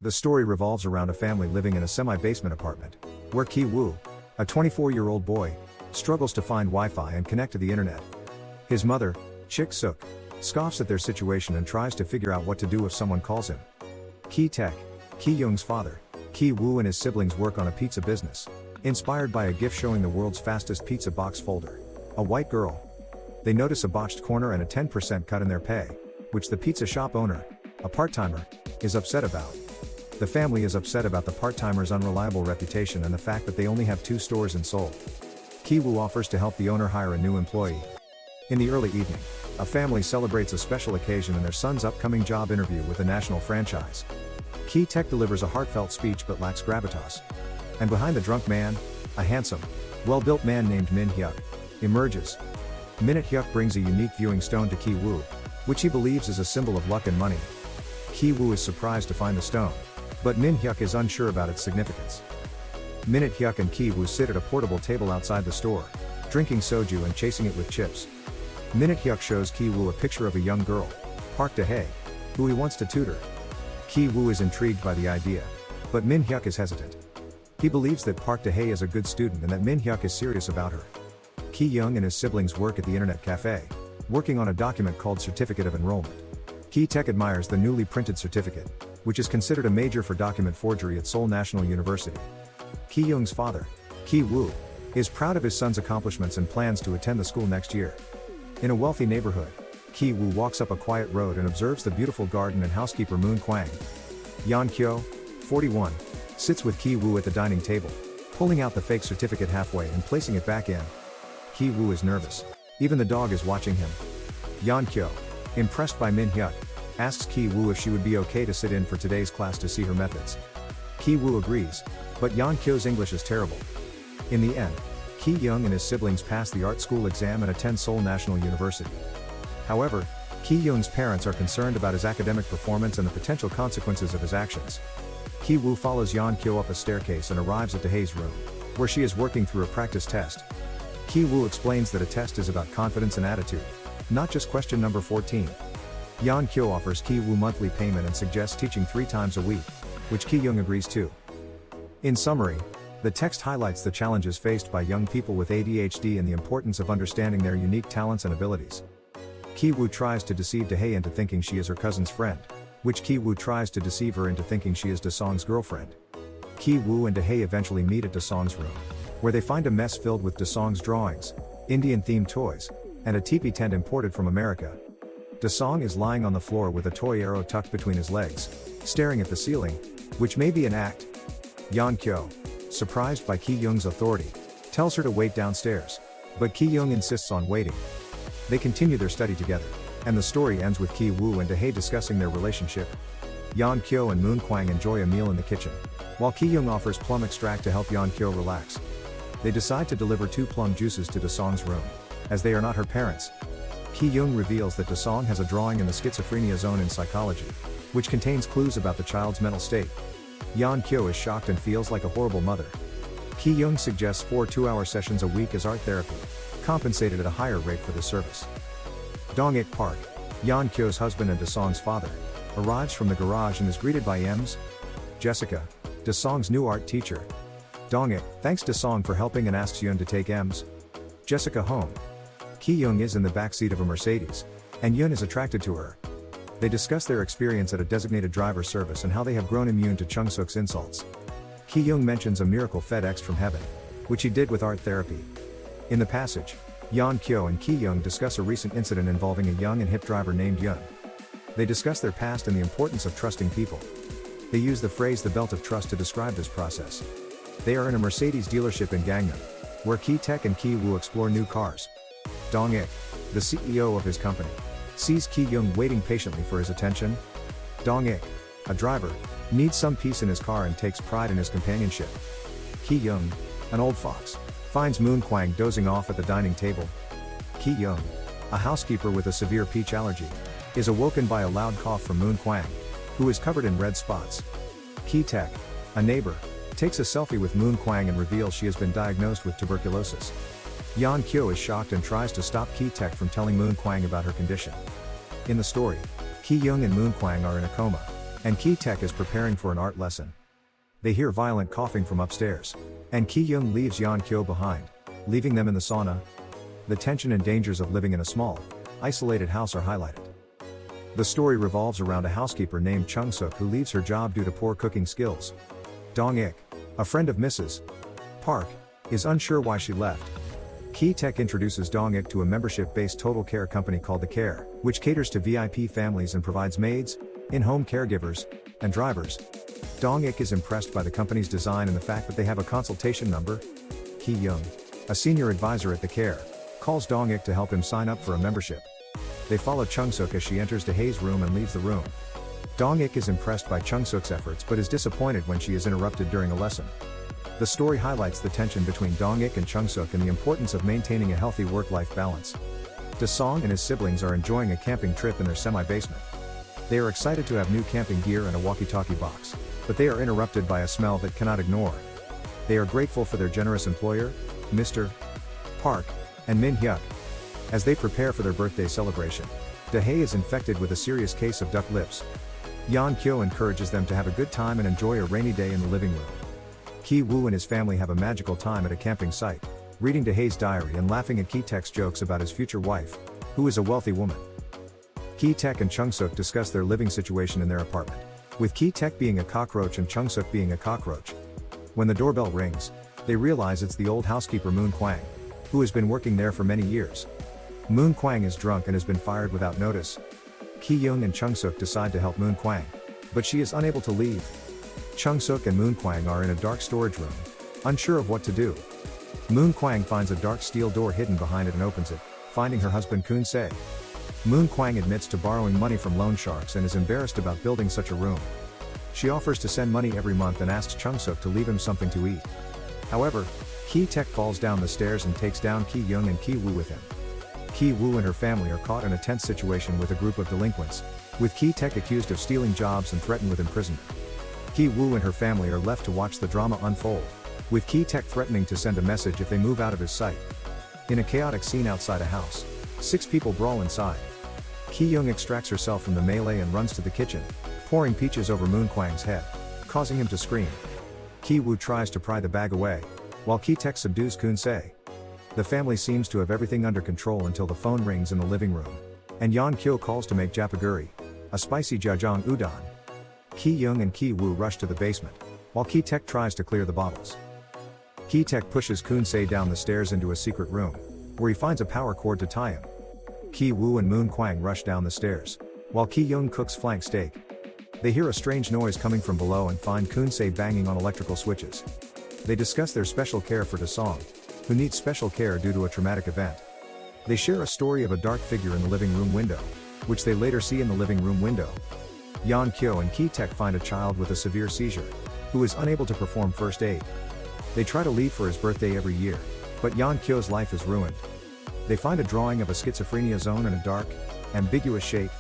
The story revolves around a family living in a semi-basement apartment, where Ki-woo, a 24-year-old boy, struggles to find Wi-Fi and connect to the internet. His mother, Chik-suk, scoffs at their situation and tries to figure out what to do if someone calls him. Ki-taek, Ki-young's father, Ki-woo and his siblings work on a pizza business, inspired by a gift showing the world's fastest pizza box folder, a white girl. They notice a botched corner and a 10% cut in their pay, which the pizza shop owner, a part-timer, is upset about. The family is upset about the part-timer's unreliable reputation and the fact that they only have 2 stores in Seoul. Ki-woo offers to help the owner hire a new employee. In the early evening, a family celebrates a special occasion in their son's upcoming job interview with a national franchise. Ki-taek delivers a heartfelt speech but lacks gravitas. And behind the drunk man, a handsome, well-built man named Min-hyuk emerges. Min-hyuk brings a unique viewing stone to Ki-woo, which he believes is a symbol of luck and money. Ki-woo is surprised to find the stone, but Min-hyuk is unsure about its significance. Min-hyuk and Ki-woo sit at a portable table outside the store, drinking soju and chasing it with chips. Min-hyuk shows Ki-woo a picture of a young girl, Park Dae, who he wants to tutor. Ki-woo is intrigued by the idea, but Min-hyuk is hesitant. He believes that Park Dae is a good student and that Min-hyuk is serious about her. Ki-young and his siblings work at the internet cafe, working on a document called Certificate of Enrollment. Ki-taek admires the newly printed certificate, which is considered a major for document forgery at Seoul National University. Ki-young's father, Ki-woo, is proud of his son's accomplishments and plans to attend the school next year. In a wealthy neighborhood, Ki-woo walks up a quiet road and observes the beautiful garden and housekeeper Moon Kwang. Yeon-kyo, 41, sits with Ki-woo at the dining table, pulling out the fake certificate halfway and placing it back in. Ki-woo is nervous. Even the dog is watching him. Yeon-kyo, impressed by Min-hyuk, asks Ki-woo if she would be okay to sit in for today's class to see her methods. Ki-woo agrees, but Yeon-kyo's English is terrible. In the end, Ki-young and his siblings pass the art school exam and attend Seoul National University. However, Ki-young's parents are concerned about his academic performance and the potential consequences of his actions. Ki-woo follows Yeon-kyo up a staircase and arrives at Dae's room, where she is working through a practice test. Ki-woo explains that a test is about confidence and attitude, not just question number 14. Yeon-kyo offers Ki-woo monthly payment and suggests teaching 3 times a week, which Ki-young agrees to. In summary, the text highlights the challenges faced by young people with ADHD and the importance of understanding their unique talents and abilities. Ki-woo tries to deceive Dae into thinking she is her cousin's friend, which Ki-woo tries to deceive her into thinking she is Daesung's girlfriend. Ki-woo and Dae eventually meet at Daesung's room, where they find a mess filled with Daesung's drawings, Indian-themed toys, and a teepee tent imported from America. Daesung is lying on the floor with a toy arrow tucked between his legs, staring at the ceiling, which may be an act. Yeon-kyo, surprised by Ki-young's authority, tells her to wait downstairs, but Ki-young insists on waiting. They continue their study together, and the story ends with Ki-woo and Dae discussing their relationship. Yeon-kyo and Moon Kwang enjoy a meal in the kitchen, while Ki-young offers plum extract to help Yeon-kyo relax. They decide to deliver 2 plum juices to Daesung's room, as they are not her parents. Ki-young reveals that Daesung has a drawing in the schizophrenia zone in psychology, which contains clues about the child's mental state. Yeon-kyo is shocked and feels like a horrible mother. Ki-young suggests 4 2-hour sessions a week as art therapy, compensated at a higher rate for the service. Dong-ik Park, Yeon-kyo's husband and Daesung's father, arrives from the garage and is greeted by Ems, Jessica, Daesung's new art teacher. Dong-ik thanks Daesung for helping and asks Yeon to take Ems, Jessica home. Ki-young is in the backseat of a Mercedes, and Yeon is attracted to her. They discuss their experience at a designated driver service and how they have grown immune to Chung-suk's insults. Ki-young mentions a miracle FedEx from heaven, which he did with art therapy. In the passage, Yeon-kyo and Ki-young discuss a recent incident involving a young and hip driver named Yeon. They discuss their past and the importance of trusting people. They use the phrase "the belt of trust" to describe this process. They are in a Mercedes dealership in Gangnam, where Ki-taek and Ki-woo explore new cars. Dong-ik, the CEO of his company, sees Ki-young waiting patiently for his attention. Dong-ik, a driver, needs some peace in his car and takes pride in his companionship. Ki-young, an old fox, finds Moon Kwang dozing off at the dining table. Ki-young, a housekeeper with a severe peach allergy, is awoken by a loud cough from Moon Kwang, who is covered in red spots. Ki-taek, a neighbor, takes a selfie with Moon Kwang and reveals she has been diagnosed with tuberculosis. Yeon-kyo is shocked and tries to stop Ki-taek from telling Moon Kwang about her condition. In the story, Ki-young and Moon Kwang are in a coma, and Ki-taek is preparing for an art lesson. They hear violent coughing from upstairs, and Ki-young leaves Yeon-kyo behind, leaving them in the sauna. The tension and dangers of living in a small, isolated house are highlighted. The story revolves around a housekeeper named Chung-suk who leaves her job due to poor cooking skills. Dong-ik, a friend of Mrs. Park, is unsure why she left. Ki-taek introduces Dong-ik to a membership-based total care company called The Care, which caters to VIP families and provides maids, in-home caregivers, and drivers. Dong-ik is impressed by the company's design and the fact that they have a consultation number. Ki-young, a senior advisor at The Care, calls Dong-ik to help him sign up for a membership. They follow Chung-suk as she enters Daehae's room and leaves the room. Dong-ik is impressed by Chung-suk's efforts but is disappointed when she is interrupted during a lesson. The story highlights the tension between Dong-ik and Chung-suk and the importance of maintaining a healthy work-life balance. Da-song and his siblings are enjoying a camping trip in their semi-basement. They are excited to have new camping gear and a walkie-talkie box, but they are interrupted by a smell that cannot ignore. They are grateful for their generous employer, Mr. Park, and Min-hyuk. As they prepare for their birthday celebration, Daehae is infected with a serious case of duck lips. Yeon-kyo encourages them to have a good time and enjoy a rainy day in the living room. Ki-woo and his family have a magical time at a camping site, reading Daehae's diary and laughing at Ki-taek's jokes about his future wife, who is a wealthy woman. Ki-taek and Chung-suk discuss their living situation in their apartment, with Ki-taek being a cockroach and Chung-suk being a cockroach. When the doorbell rings, they realize it's the old housekeeper Moon Kwang, who has been working there for many years. Moon Kwang is drunk and has been fired without notice. Ki-young and Chung-suk decide to help Moon Kwang, but she is unable to leave. Chung-suk and Moon Kwang are in a dark storage room, unsure of what to do. Moon Kwang finds a dark steel door hidden behind it and opens it, finding her husband Kun-se. Moon Kwang admits to borrowing money from loan sharks and is embarrassed about building such a room. She offers to send money every month and asks Chung-suk to leave him something to eat. However, Ki-taek falls down the stairs and takes down Ki-young and Ki-woo with him. Ki-woo and her family are caught in a tense situation with a group of delinquents, with Ki-taek accused of stealing jobs and threatened with imprisonment. Ki-woo and her family are left to watch the drama unfold, with Ki-taek threatening to send a message if they move out of his sight. In a chaotic scene outside a house, 6 people brawl inside. Ki-young extracts herself from the melee and runs to the kitchen, pouring peaches over Moon Kwang's head, causing him to scream. Ki-woo tries to pry the bag away, while Ki-taek subdues Kun-se. The family seems to have everything under control until the phone rings in the living room, and Yeon-kyo calls to make japaguri, a spicy jajang udon. Ki-young and Ki-woo rush to the basement, while Ki-taek tries to clear the bottles. Ki-taek pushes Kun-se down the stairs into a secret room, where he finds a power cord to tie him. Ki-woo and Moon Kwang rush down the stairs, while Ki-young cooks flank steak. They hear a strange noise coming from below and find Kun-se banging on electrical switches. They discuss their special care for Da-song, who needs special care due to a traumatic event. They share a story of a dark figure in the living room window, which they later see in the living room window. Yeon-kyo and Ki-taek find a child with a severe seizure, who is unable to perform first aid. They try to leave for his birthday every year, but Yeon-kyo's life is ruined. They find a drawing of a schizophrenia zone in a dark, ambiguous shape.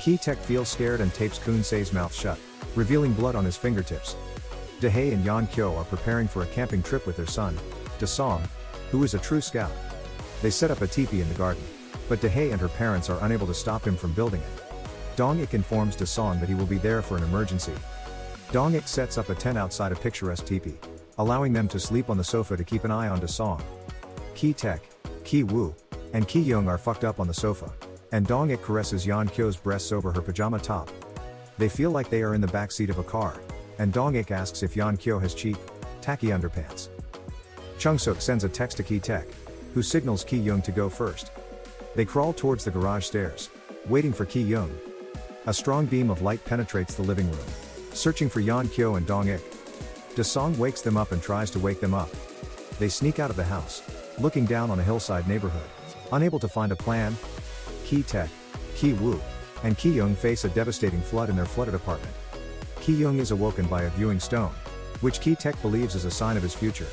Ki-taek feels scared and tapes Kun-se's mouth shut, revealing blood on his fingertips. Daehae and Yeon-kyo are preparing for a camping trip with their son, Da-song, who is a true scout. They set up a teepee in the garden, but Daehae and her parents are unable to stop him from building it. Dong-ik informs Da-song that he will be there for an emergency. Dong-ik sets up a tent outside a picturesque teepee, allowing them to sleep on the sofa to keep an eye on Da-song. Ki-taek, Ki-woo, and Ki-young are fucked up on the sofa, and Dong-ik caresses Yeon-kyo's breasts over her pajama top. They feel like they are in the backseat of a car, and Dong-ik asks if Yeon-kyo has cheap, tacky underpants. Chung-suk sends a text to Ki-taek, who signals Ki-young to go first. They crawl towards the garage stairs, waiting for Ki-young. A strong beam of light penetrates the living room, searching for Yeon-kyo and Dong-ik. Da-song wakes them up and tries to wake them up. They sneak out of the house, looking down on a hillside neighborhood, unable to find a plan. Ki-taek, Ki-woo, and Ki-young face a devastating flood in their flooded apartment. Ki-young is awoken by a viewing stone, which Ki-taek believes is a sign of his future.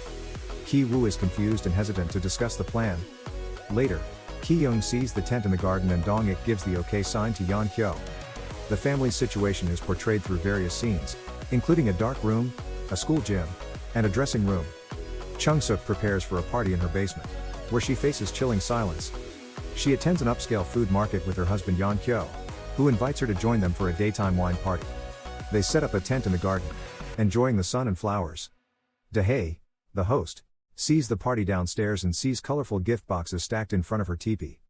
Ki-woo is confused and hesitant to discuss the plan. Later, Ki-young sees the tent in the garden and Dong-ik gives the okay sign to Yeon-kyo. The family's situation is portrayed through various scenes, including a dark room, a school gym, and a dressing room. Chung-suk prepares for a party in her basement, where she faces chilling silence. She attends an upscale food market with her husband Yeon-kyo, who invites her to join them for a daytime wine party. They set up a tent in the garden, enjoying the sun and flowers. Dae, the host, sees the party downstairs and sees colorful gift boxes stacked in front of her teepee.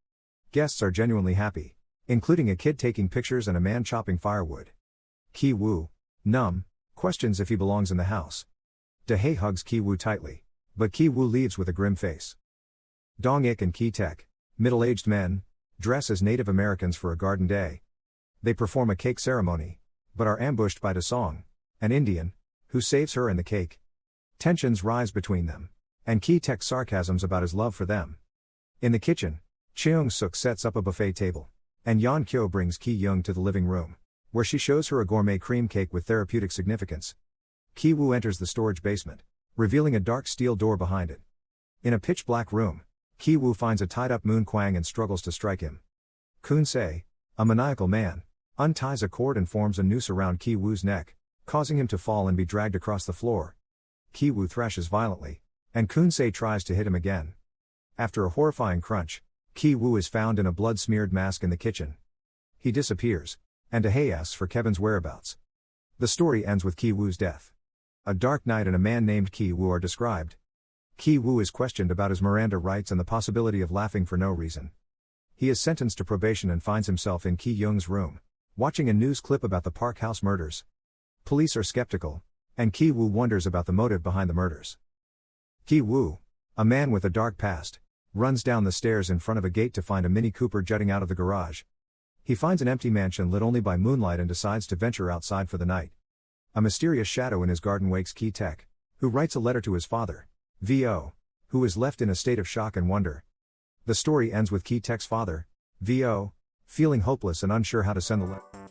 Guests are genuinely happy, including a kid taking pictures and a man chopping firewood. Ki-woo, numb, questions if he belongs in the house. Dae hugs Ki-woo tightly, but Ki-woo leaves with a grim face. Dong-ik and Ki-taek, middle-aged men, dress as Native Americans for a garden day. They perform a cake ceremony, but are ambushed by Da-song, an Indian, who saves her and the cake. Tensions rise between them, and Ki-taek's sarcasms about his love for them. In the kitchen, Cheong-suk sets up a buffet table, and Yeon-kyo brings Ki-young to the living room, where she shows her a gourmet cream cake with therapeutic significance. Ki-woo enters the storage basement, revealing a dark steel door behind it. In a pitch-black room, Ki-woo finds a tied-up Moon Kwang and struggles to strike him. Kun-se, a maniacal man, unties a cord and forms a noose around Ki-woo's neck, causing him to fall and be dragged across the floor. Ki-woo thrashes violently, and Kun-se tries to hit him again. After a horrifying crunch, Ki-woo is found in a blood-smeared mask in the kitchen. He disappears, and Dae asks for Kevin's whereabouts. The story ends with Ki-woo's death. A dark night and a man named Ki-woo are described. Ki-woo is questioned about his Miranda rights and the possibility of laughing for no reason. He is sentenced to probation and finds himself in Ki-young's room, watching a news clip about the Park House murders. Police are skeptical, and Ki-woo wonders about the motive behind the murders. Ki-woo, a man with a dark past, runs down the stairs in front of a gate to find a Mini Cooper jutting out of the garage. He finds an empty mansion lit only by moonlight and decides to venture outside for the night. A mysterious shadow in his garden wakes Ki-taek, who writes a letter to his father, V.O., who is left in a state of shock and wonder. The story ends with Ki-taek's father, V.O., feeling hopeless and unsure how to send the letter.